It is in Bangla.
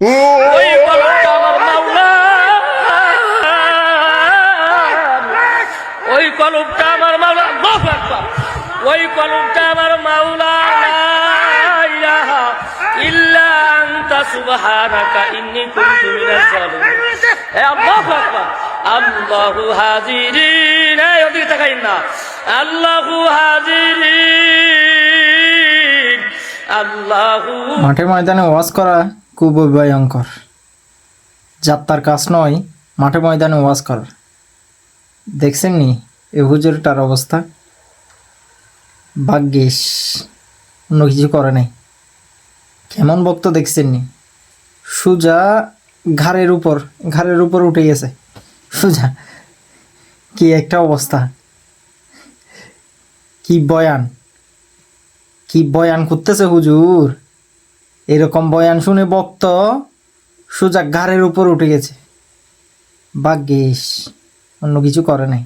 ওই কলমটা আমার মাওলা, ওই কলমটা আমার মাওলা, আল্লাহু আকবার, ওই কলমটা আমার মাওলা, লা ইলাহা ইল্লা আনতা সুবহানাকা ইন্নী কুনতু মিনাজ জালিমিন। আল্লাহু আকবার, আল্লাহু হাজিরিন, এই ওদিকে তাকাইন না, আল্লাহু হাজিরিন, আল্লাহু। মাঠে ময়দানে ওয়াজ করা খুব ভয়ঙ্কর, যাত্রার কাজ নয় মাঠে ময়দানে ওয়াজ করা। দেখছেন নি এ হুজুরটার অবস্থা? ভাগ্যিস অন্য কিছু করে নাই। কেমন বক্ত দেখছেন নি? সোজা ঘাড়ের উপর উঠে গেছে সোজা। কি একটা অবস্থা! কি বয়ান করতেছে হুজুর। এরকম বয়ান শুনে বক্ত সোজা ঘাড়ের উপর উঠে গেছে। ভাগ্যিস অন্য কিছু করে নাই।